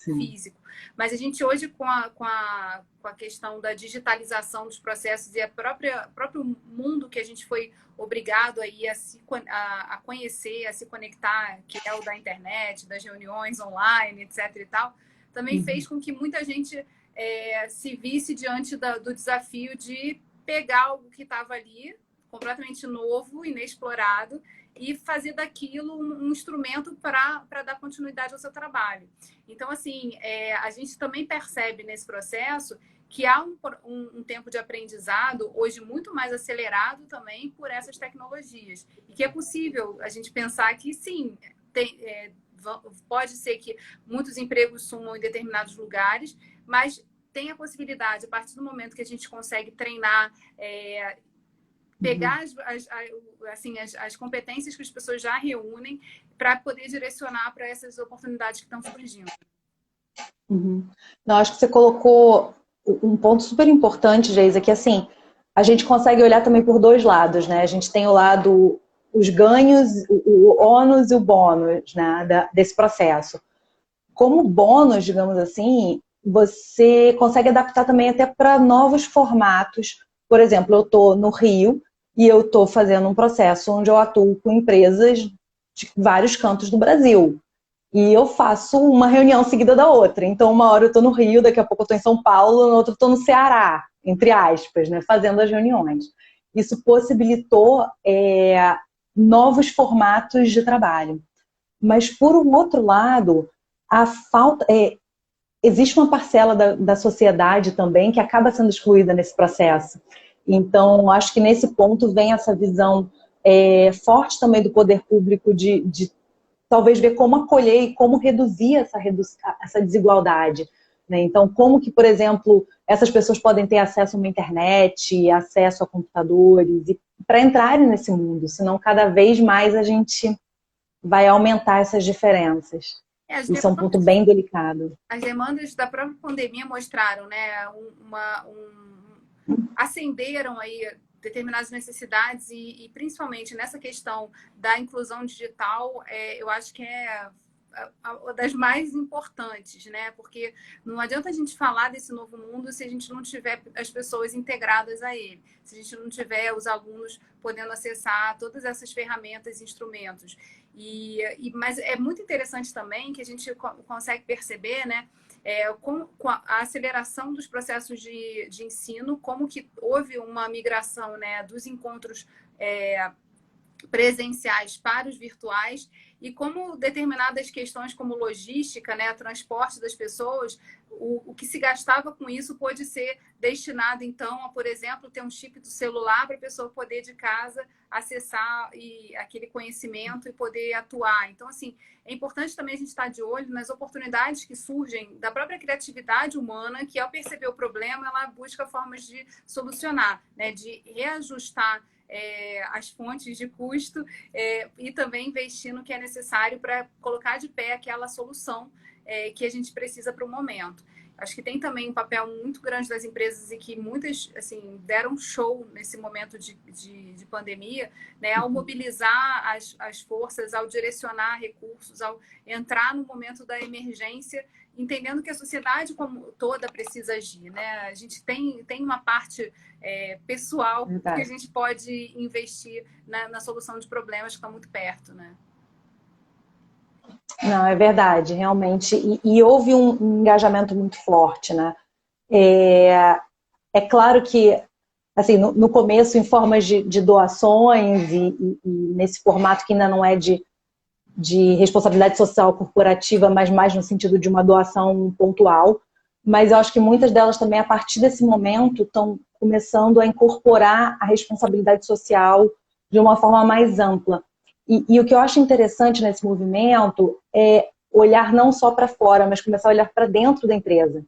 físico. Mas a gente hoje, com a questão da digitalização dos processos e próprio mundo que a gente foi obrigado aí a conhecer, a se conectar, que é o da internet, das reuniões online, etc. e tal, também fez com que muita gente se visse diante do desafio de pegar algo que estava ali, completamente novo, inexplorado, e fazer daquilo um instrumento para dar continuidade ao seu trabalho. Então, assim, a gente também percebe nesse processo que há um tempo de aprendizado, hoje muito mais acelerado também por essas tecnologias. E que é possível a gente pensar que, sim, pode ser que muitos empregos sumam em determinados lugares, mas tem a possibilidade, a partir do momento que a gente consegue treinar, pegar as competências que as pessoas já reúnem para poder direcionar para essas oportunidades que estão surgindo. Não, acho que você colocou um ponto super importante, Geisa, que assim, a gente consegue olhar também por dois lados, né? A gente tem o lado, os ganhos, o ônus e o bônus, né, desse processo. Como bônus, digamos assim, você consegue adaptar também até para novos formatos. Por exemplo, eu estou no Rio e eu estou fazendo um processo onde eu atuo com empresas de vários cantos do Brasil. E eu faço uma reunião seguida da outra. Então, uma hora eu estou no Rio, daqui a pouco eu estou em São Paulo, na outra eu estou no Ceará, entre aspas, né, fazendo as reuniões. Isso possibilitou novos formatos de trabalho. Mas, por um outro lado, existe uma parcela da sociedade também que acaba sendo excluída nesse processo. Então, acho que nesse ponto vem essa visão forte também do poder público de talvez ver como acolher e como reduzir essa desigualdade, né? Então, como que, por exemplo, essas pessoas podem ter acesso a uma internet, acesso a computadores, para entrarem nesse mundo, senão cada vez mais a gente vai aumentar essas diferenças. Isso é um ponto bem delicado. As demandas da própria pandemia mostraram, né, acenderam aí determinadas necessidades e principalmente nessa questão da inclusão digital, eu acho que é uma das mais importantes, né? Porque não adianta a gente falar desse novo mundo se a gente não tiver as pessoas integradas a ele, se a gente não tiver os alunos podendo acessar todas essas ferramentas e instrumentos. Mas é muito interessante também que a gente consegue perceber, né? Com a aceleração dos processos de ensino, como que houve uma migração, né, dos encontros presenciais para os virtuais e como determinadas questões como logística, né, transporte das pessoas, o que se gastava com isso pode ser destinado, então, a, por exemplo, ter um chip do celular para a pessoa poder de casa acessar aquele conhecimento e poder atuar. Então, assim, é importante também a gente estar de olho nas oportunidades que surgem da própria criatividade humana, que ao perceber o problema, ela busca formas de solucionar, né, de reajustar as fontes de custo e também investir no que é necessário para colocar de pé aquela solução que a gente precisa para o momento. Acho que tem também um papel muito grande das empresas e que muitas assim, deram show nesse momento de pandemia, né, ao mobilizar as forças, ao direcionar recursos, ao entrar no momento da emergência, entendendo que a sociedade como toda precisa agir, né? A gente tem uma parte pessoal que a gente pode investir na solução de problemas que estão muito perto, né? Não, é verdade, realmente. E houve um engajamento muito forte, né? É claro que, assim, no começo, em formas de doações e nesse formato que ainda não é de responsabilidade social corporativa, mas mais no sentido de uma doação pontual. Mas eu acho que muitas delas também, a partir desse momento, estão começando a incorporar a responsabilidade social de uma forma mais ampla. E o que eu acho interessante nesse movimento é olhar não só para fora, mas começar a olhar para dentro da empresa.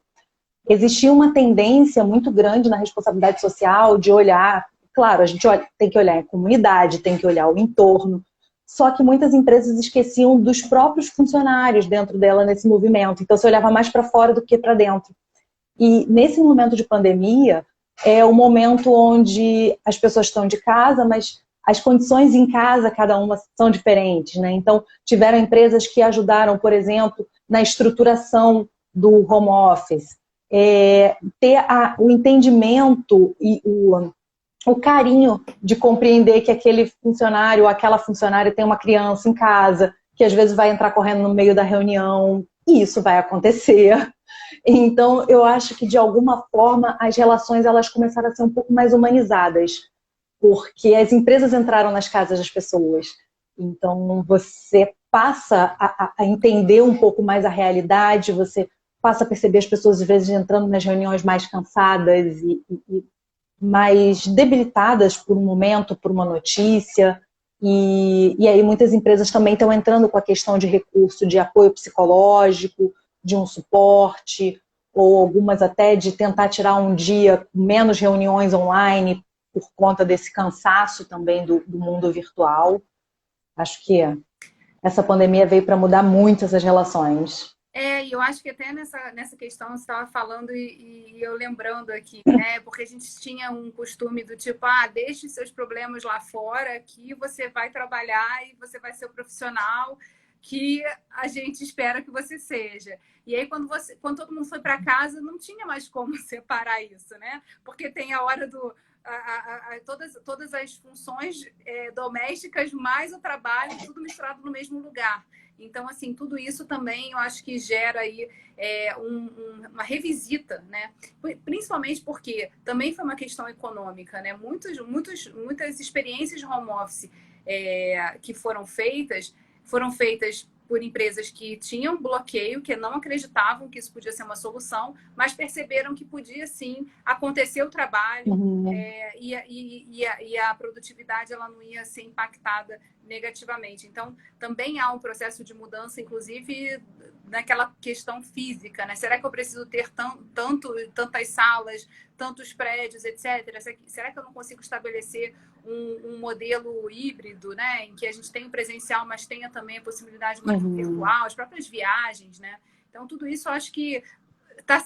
Existia uma tendência muito grande na responsabilidade social de olhar, claro, a gente tem que olhar a comunidade, tem que olhar o entorno, só que muitas empresas esqueciam dos próprios funcionários dentro dela nesse movimento. Então, você olhava mais para fora do que para dentro. E nesse momento de pandemia, é o momento onde as pessoas estão de casa, mas as condições em casa, cada uma, são diferentes, né? Então, tiveram empresas que ajudaram, por exemplo, na estruturação do home office, ter o entendimento e o carinho de compreender que aquele funcionário ou aquela funcionária tem uma criança em casa, que às vezes vai entrar correndo no meio da reunião, e isso vai acontecer. Então, eu acho que, de alguma forma, as relações elas começaram a ser um pouco mais humanizadas, porque as empresas entraram nas casas das pessoas. Então, você passa a entender um pouco mais a realidade, você passa a perceber as pessoas, às vezes, entrando nas reuniões mais cansadas e mais debilitadas por um momento, por uma notícia. E aí muitas empresas também estão entrando com a questão de recurso de apoio psicológico, de um suporte, ou algumas até de tentar tirar um dia com menos reuniões online por conta desse cansaço também do mundo virtual. Acho que essa pandemia veio para mudar muito essas relações. E eu acho que até nessa questão você estava falando e eu lembrando aqui, né? Porque a gente tinha um costume do tipo, deixe seus problemas lá fora, que você vai trabalhar e você vai ser o profissional que a gente espera que você seja. E aí, quando todo mundo foi para casa, não tinha mais como separar isso, né? Porque tem a hora todas as funções domésticas, mais o trabalho, tudo misturado no mesmo lugar. Então, assim, tudo isso também eu acho que gera aí uma revisita, né? Principalmente porque também foi uma questão econômica, né? Muitas experiências de home office que foram feitas por empresas que tinham bloqueio, que não acreditavam que isso podia ser uma solução, mas perceberam que podia sim acontecer o trabalho, e a produtividade ela não ia ser impactada negativamente. Então, também há um processo de mudança, inclusive naquela questão física, né? Será que eu preciso ter tantas salas, tantos prédios, etc.? Será que eu não consigo estabelecer um modelo híbrido, né? Em que a gente tem o presencial, mas tenha também a possibilidade mais virtual, as próprias viagens, né? Então, tudo isso eu acho que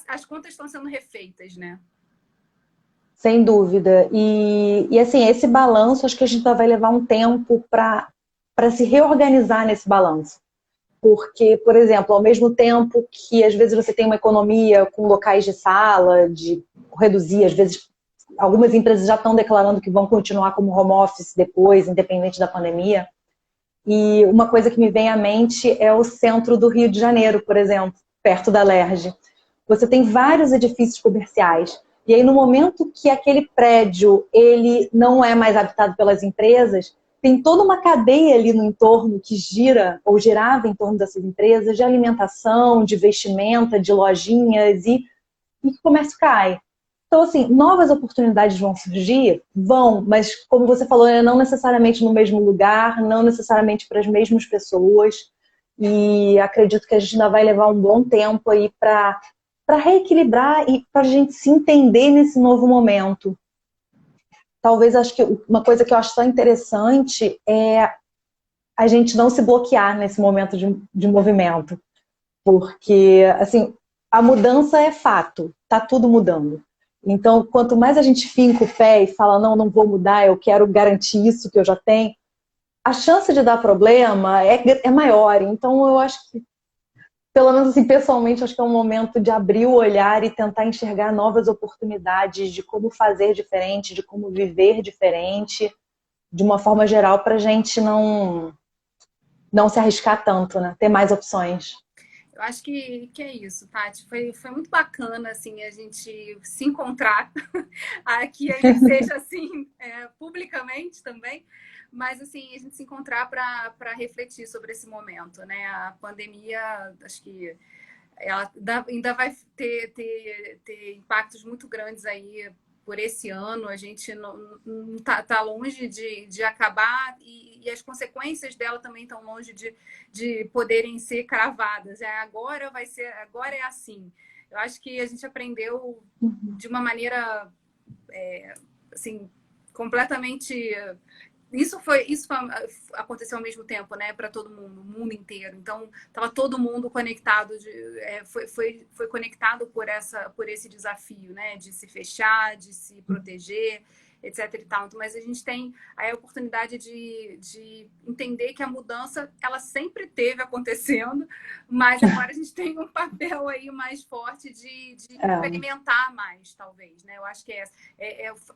as contas estão sendo refeitas, né? Sem dúvida. E assim, esse balanço, acho que a gente vai levar um tempo para se reorganizar nesse balanço. Porque, por exemplo, ao mesmo tempo que às vezes você tem uma economia com locais de sala, de reduzir, às vezes algumas empresas já estão declarando que vão continuar como home office depois, independente da pandemia. E uma coisa que me vem à mente é o centro do Rio de Janeiro, por exemplo, perto da Lerge. Você tem vários edifícios comerciais. E aí, no momento que aquele prédio ele não é mais habitado pelas empresas, tem toda uma cadeia ali no entorno que gira ou girava em torno dessas empresas de alimentação, de vestimenta, de lojinhas e o comércio cai. Então, assim, novas oportunidades vão surgir? Vão, mas como você falou, não necessariamente no mesmo lugar, não necessariamente para as mesmas pessoas. E acredito que a gente ainda vai levar um bom tempo aí para reequilibrar e para a gente se entender nesse novo momento. Talvez acho que uma coisa que eu acho tão interessante é a gente não se bloquear nesse momento de movimento. Porque, assim, a mudança é fato, tá tudo mudando. Então, quanto mais a gente finca o pé e fala, não vou mudar, eu quero garantir isso que eu já tenho, a chance de dar problema é maior. Então, eu acho que, pelo menos assim, pessoalmente, acho que é um momento de abrir o olhar e tentar enxergar novas oportunidades de como fazer diferente, de como viver diferente, de uma forma geral, para a gente não se arriscar tanto, né? Ter mais opções. Eu acho que é isso, Tati. Foi muito bacana, assim, a gente se encontrar aqui, ainda que seja assim, publicamente também, mas, assim, a gente se encontrar para refletir sobre esse momento, né? A pandemia, acho que ela ainda vai ter impactos muito grandes aí por esse ano. A gente não tá longe de acabar e as consequências dela também estão longe de poderem ser cravadas. Agora é assim. Eu acho que a gente aprendeu de uma maneira assim, completamente. Aconteceu ao mesmo tempo, né, para todo mundo, o mundo inteiro. Então, estava todo mundo conectado, foi conectado por esse desafio, né, de se fechar, de se proteger, etc. e tal. Mas a gente tem a oportunidade de entender que a mudança ela sempre teve acontecendo, mas agora a gente tem um papel aí mais forte de experimentar mais, talvez, né? Eu acho que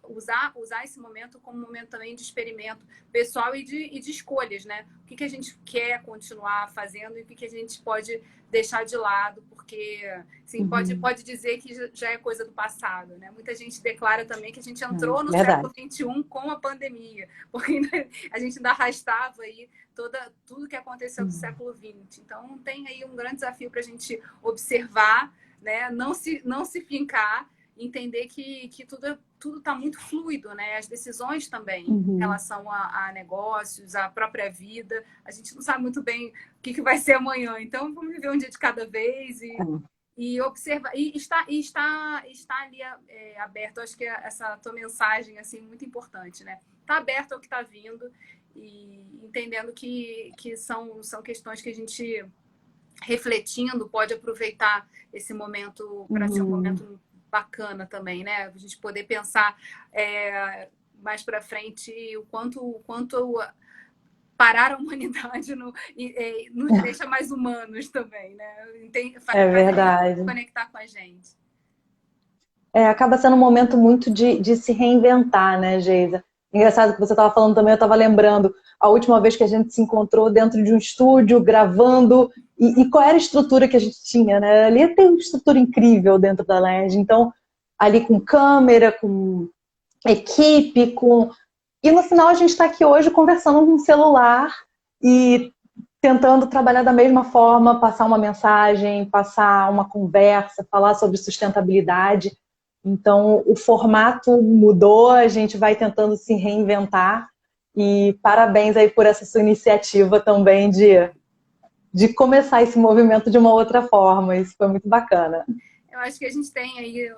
usar esse momento como um momento também de experimento pessoal e de escolhas, né? O que a gente quer continuar fazendo e o que a gente pode deixar de lado, porque assim, pode dizer que já é coisa do passado, né? Muita gente declara também que a gente entrou no século XXI com a pandemia, porque a gente ainda arrastava aí tudo que aconteceu no século XX. Então, tem aí um grande desafio para a gente observar, né? Não se fincar, entender que tudo está muito fluido, né? As decisões também em relação a negócios, a própria vida. A gente não sabe muito bem o que vai ser amanhã. Então, vamos viver um dia de cada vez e observar. E está ali aberto. Acho que essa tua mensagem assim, muito importante, né? Está aberto ao que está vindo e entendendo que são questões que a gente, refletindo, pode aproveitar esse momento para ser um momento bacana também, né? A gente poder pensar mais para frente o quanto parar a humanidade nos deixa mais humanos também, né? É verdade. Conectar com a gente. Acaba sendo um momento muito de se reinventar, né, Geisa? Engraçado que você estava falando também, eu estava lembrando a última vez que a gente se encontrou dentro de um estúdio, gravando, e qual era a estrutura que a gente tinha, né? Ali tem uma estrutura incrível dentro da Lerge, então, ali com câmera, com equipe, e no final a gente está aqui hoje conversando com um celular, e tentando trabalhar da mesma forma, passar uma mensagem, passar uma conversa, falar sobre sustentabilidade. Então, o formato mudou, a gente vai tentando se reinventar. E parabéns aí por essa sua iniciativa também de começar esse movimento de uma outra forma. Isso foi muito bacana. Eu acho que a gente tem aí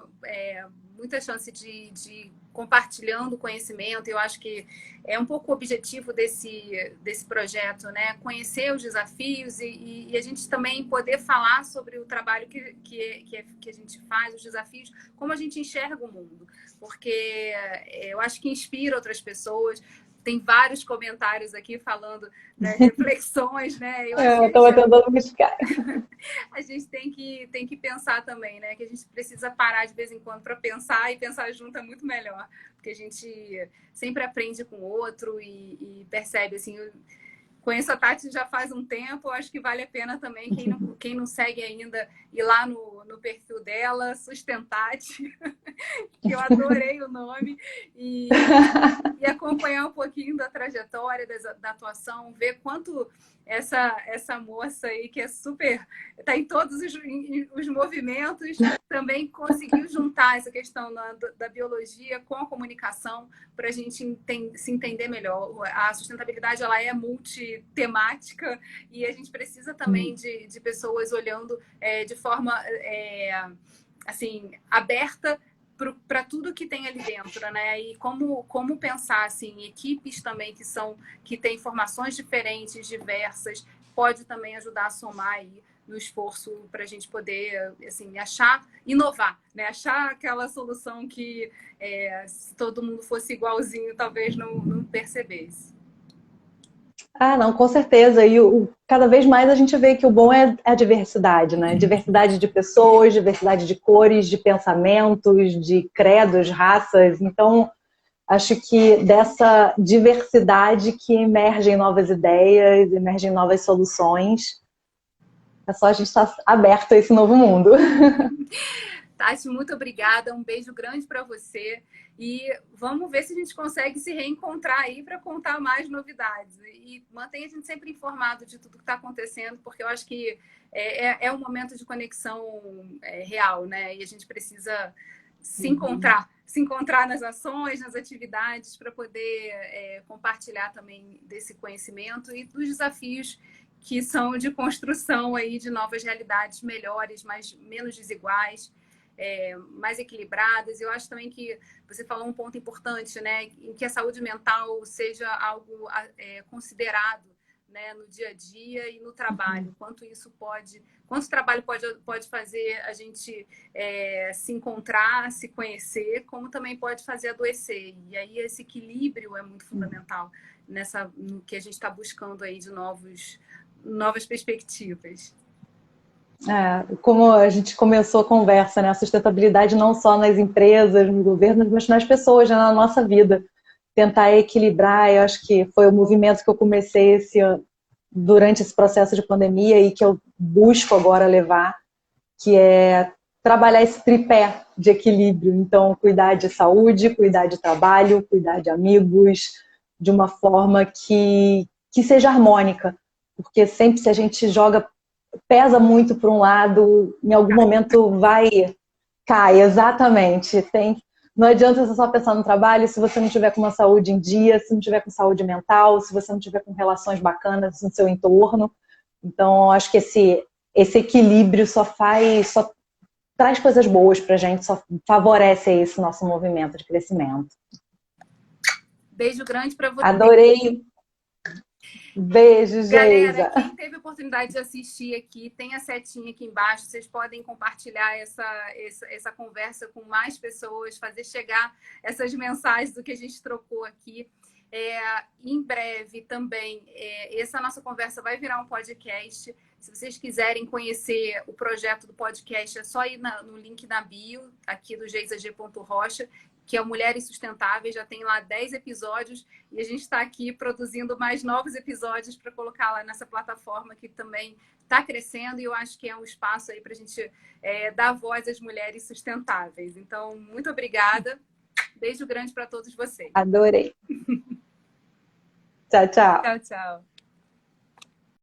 muita chance de compartilhando conhecimento. Eu acho que é um pouco o objetivo desse projeto, né? Conhecer os desafios e a gente também poder falar sobre o trabalho que a gente faz, os desafios, como a gente enxerga o mundo. Porque eu acho que inspira outras pessoas. Tem vários comentários aqui falando das reflexões, né? Eu estava tentando buscar. A gente tem que pensar também, né? Que a gente precisa parar de vez em quando para pensar e pensar junto é muito melhor. Porque a gente sempre aprende com o outro e percebe, assim... Conheço a Tati já faz um tempo, acho que vale a pena também, quem não segue ainda, ir lá no perfil dela, Sustentate, que eu adorei o nome, e acompanhar um pouquinho da trajetória, da atuação, ver quanto essa moça aí, que é super... está em todos os movimentos, também conseguiu juntar essa questão da biologia com a comunicação para a gente se entender melhor. A sustentabilidade ela é multitemática e a gente precisa também de pessoas olhando de forma assim, aberta para tudo que tem ali dentro, né? E como pensar assim, equipes também que têm formações diferentes, diversas, pode também ajudar a somar aí no esforço para a gente poder assim, inovar, né? Achar aquela solução que se todo mundo fosse igualzinho, talvez não percebesse. Ah, não, com certeza. E cada vez mais a gente vê que o bom é a diversidade, né? Diversidade de pessoas, diversidade de cores, de pensamentos, de credos, raças. Então, acho que dessa diversidade que emergem novas ideias, emergem novas soluções. É só a gente estar aberto a esse novo mundo. Tati, muito obrigada. Um beijo grande para você. E vamos ver se a gente consegue se reencontrar aí para contar mais novidades. E mantenha a gente sempre informado de tudo que está acontecendo, porque eu acho que é um momento de conexão real, né? E a gente precisa se encontrar nas ações, nas atividades, para poder compartilhar também desse conhecimento e dos desafios que são de construção aí de novas realidades melhores, menos desiguais. Mais equilibradas. Eu acho também que você falou um ponto importante, né, em que a saúde mental seja algo considerado, né, no dia a dia e no trabalho. Quanto o trabalho pode fazer a gente se encontrar, se conhecer, como também pode fazer adoecer. E aí esse equilíbrio é muito fundamental no que a gente está buscando aí de novas perspectivas. Como a gente começou a conversa, né? A sustentabilidade não só nas empresas, no governo, mas nas pessoas, né? Na nossa vida. Tentar equilibrar, eu acho que foi o movimento que eu comecei durante esse processo de pandemia e que eu busco agora levar, que é trabalhar esse tripé de equilíbrio. Então, cuidar de saúde, cuidar de trabalho, cuidar de amigos, de uma forma que seja harmônica. Porque sempre se a gente pesa muito para um lado, em algum momento cai, exatamente. Não adianta você só pensar no trabalho se você não tiver com uma saúde em dia, se não tiver com saúde mental, se você não tiver com relações bacanas no seu entorno. Então, acho que esse equilíbrio só traz coisas boas pra gente, só favorece esse nosso movimento de crescimento. Beijo grande para você. Adorei. Beijo, Geisa. Galera, quem teve a oportunidade de assistir aqui, tem a setinha aqui embaixo. Vocês podem compartilhar essa conversa com mais pessoas, fazer chegar essas mensagens do que a gente trocou aqui. Em breve também, essa nossa conversa vai virar um podcast. Se vocês quiserem conhecer o projeto do podcast, é só ir no link na bio, aqui do geisag.rocha, que é o Mulheres Sustentáveis, já tem lá 10 episódios e a gente está aqui produzindo mais novos episódios para colocar lá nessa plataforma que também está crescendo e eu acho que é um espaço aí para a gente dar voz às mulheres sustentáveis. Então, muito obrigada. Beijo grande para todos vocês. Adorei. Tchau, tchau. Tchau, tchau.